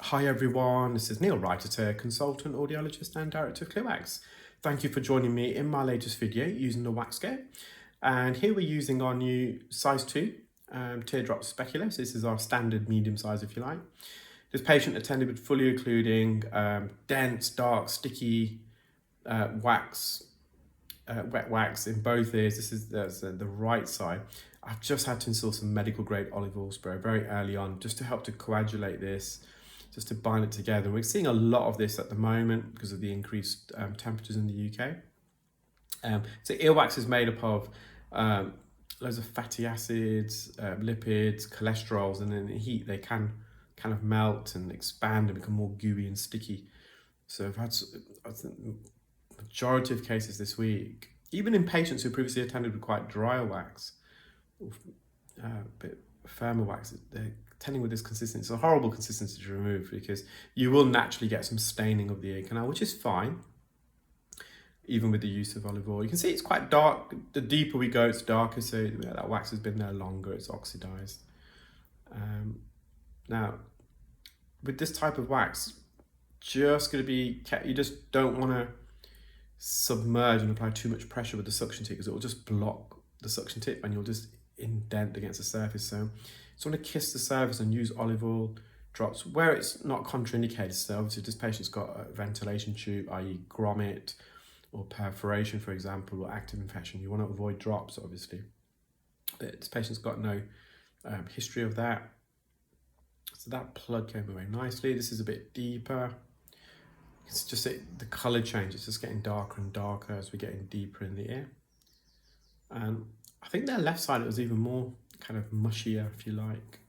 Hi everyone, this is Neel, Raithatha, consultant, audiologist and director of ClearWax. Thank you for joining me in my latest video using the WAXscope. And here we're using our new size 2 teardrop speculus. This is our standard medium size if you like. This patient attended with fully occluding, dense, dark, sticky wax, wet wax in both ears. This is the right side. I've just had to install some medical grade olive oil spray very early on just to help to coagulate this, just to bind it together. We're seeing a lot of this at the moment because of the increased temperatures in the UK. So earwax is made up of loads of fatty acids, lipids, cholesterols, and in the heat they can kind of melt and expand and become more gooey and sticky. So I've had majority of cases this week, even in patients who previously attended with quite dry wax, a bit firmer wax, they're attending with this consistency. It's a horrible consistency to remove because you will naturally get some staining of the ear canal, which is fine, even with the use of olive oil. You can see it's quite dark. The deeper we go, it's darker, so that wax has been there longer, it's oxidized. Now, with this type of wax, just going to be, you just don't want to submerge and apply too much pressure with the suction tip because it will just block the suction tip and you'll just indent against the surface. So just want to kiss the surface and use olive oil drops where it's not contraindicated. So obviously if this patient's got a ventilation tube, i.e. grommet or perforation, for example, or active infection, you want to avoid drops, obviously. But this patient's got no history of that. So that plug came away nicely. This is a bit deeper. It's just the colour change. It's just getting darker and darker as we're getting deeper in the ear. And I think their left side, it was even more kind of mushier, if you like.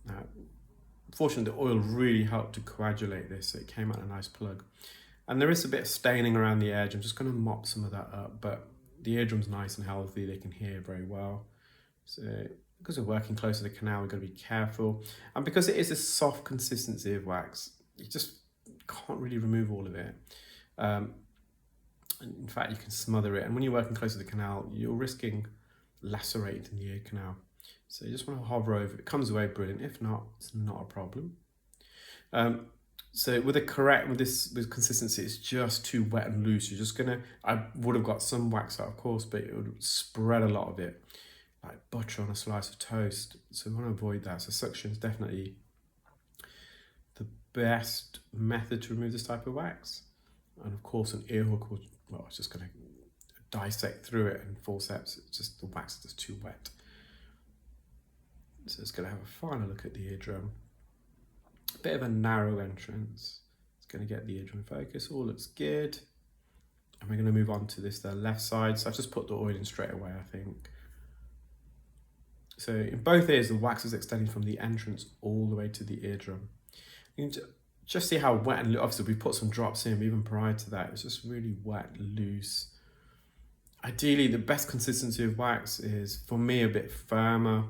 Now, fortunately, the oil really helped to coagulate this, so it came out a nice plug. And there is a bit of staining around the edge. I'm just going to mop some of that up, but the eardrum's nice and healthy. They can hear very well. So because we're working close to the canal, we've got to be careful. And because it is a soft consistency of wax, you just can't really remove all of it. In fact, you can smother it. And when you're working close to the canal, you're risking lacerating the ear canal. So you just want to hover over. If it comes away, brilliant. If not, it's not a problem. So with this consistency, it's just too wet and loose. You're just gonna, I would have got some wax out, of course, but it would spread a lot of it, like butter on a slice of toast. So we want to avoid that. So suction is definitely the best method to remove this type of wax. And of course, an ear hook will, well, it's just going to dissect through it, and forceps, it's just the wax is just too wet. So it's going to have a final look at the eardrum. A bit of a narrow entrance. It's going to get the eardrum in focus. All looks good. And we're going to move on to this, the left side. So I've just put the oil in straight away, I think. So in both ears, the wax is extending from the entrance all the way to the eardrum. You can just see how wet and obviously we put some drops in, even prior to that, it was just really wet, loose. Ideally, the best consistency of wax is, for me, a bit firmer,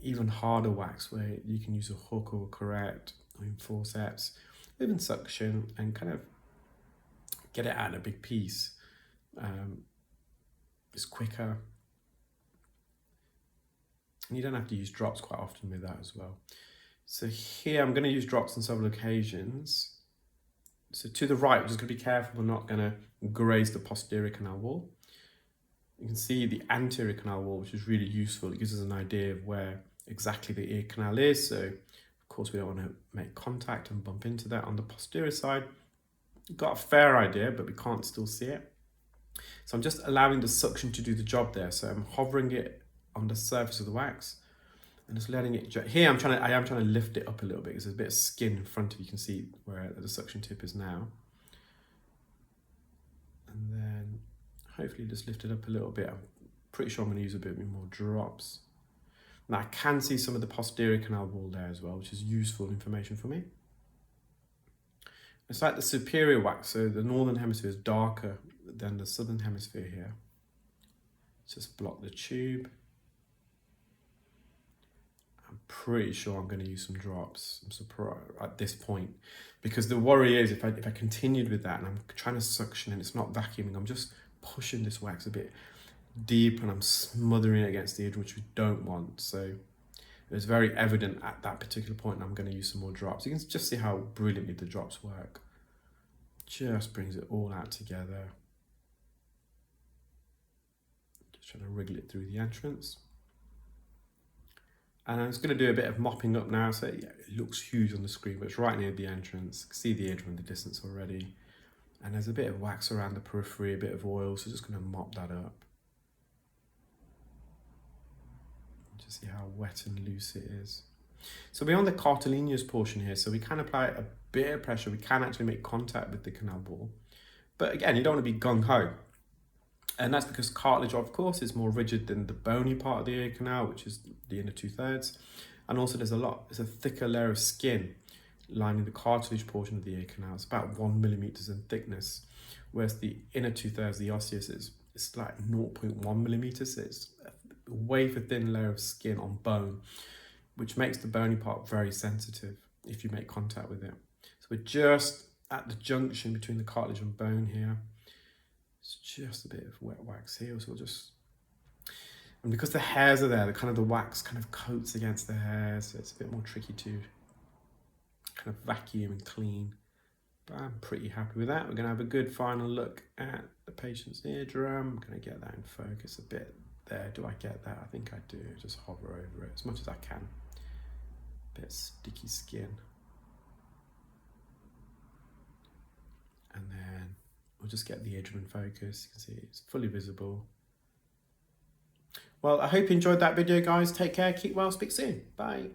even harder wax where you can use a hook or a correct, or even forceps, even suction, and kind of get it out in a big piece. It's quicker. And you don't have to use drops quite often with that as well. So here I'm going to use drops on several occasions. So to the right, we're just going to be careful, we're not going to graze the posterior canal wall. You can see the anterior canal wall, which is really useful. It gives us an idea of where exactly the ear canal is. So of course we don't want to make contact and bump into that. On the posterior side, we've got a fair idea, but we can't still see it. So I'm just allowing the suction to do the job there. So I'm hovering it on the surface of the wax and just letting it, here I am trying to lift it up a little bit because there's a bit of skin in front of you. You can see where the suction tip is now. And then hopefully just lift it up a little bit. I'm pretty sure I'm going to use a bit more drops. Now I can see some of the posterior canal wall there as well, which is useful information for me. It's like the superior wax, so the northern hemisphere is darker than the southern hemisphere here. Just block the tube. I'm pretty sure I'm going to use some drops. I'm surprised at this point, because the worry is if I continued with that and I'm trying to suction and it's not vacuuming, I'm just pushing this wax a bit deep and I'm smothering it against the eardrum, which we don't want. So It was very evident at that particular point, and I'm going to use some more drops. You can just see how brilliantly the drops work. Just brings it all out together. Just trying to wriggle it through the entrance. And I'm just going to do a bit of mopping up now. So yeah, it looks huge on the screen, but it's right near the entrance. You can see the edge from the distance already. And there's a bit of wax around the periphery, a bit of oil. So just going to mop that up. Just see how wet and loose it is. So we're on the cartilaginous portion here. So we can apply a bit of pressure. We can actually make contact with the canal wall. But again, you don't want to be gung-ho. And that's because cartilage, of course, is more rigid than the bony part of the ear canal, which is the inner 2/3. And also there's a thicker layer of skin lining the cartilage portion of the ear canal. It's about 1 millimeters in thickness, whereas the inner 2/3, the osseous, it's like 0.1 millimeters. It's a wafer thin layer of skin on bone, which makes the bony part very sensitive if you make contact with it. So we're just at the junction between the cartilage and bone here. It's just a bit of wet wax here, so we'll just, and because the hairs are there, the wax kind of coats against the hairs, so it's a bit more tricky to kind of vacuum and clean. But I'm pretty happy with that. We're gonna have a good final look at the patient's eardrum. I'm gonna get that in focus a bit there. Do I get that? I think I do. Just hover over it as much as I can. Bit of sticky skin. And then we'll just get the eardrum in focus. You can see it's fully visible. Well, I hope you enjoyed that video, guys. Take care, keep well, speak soon. Bye.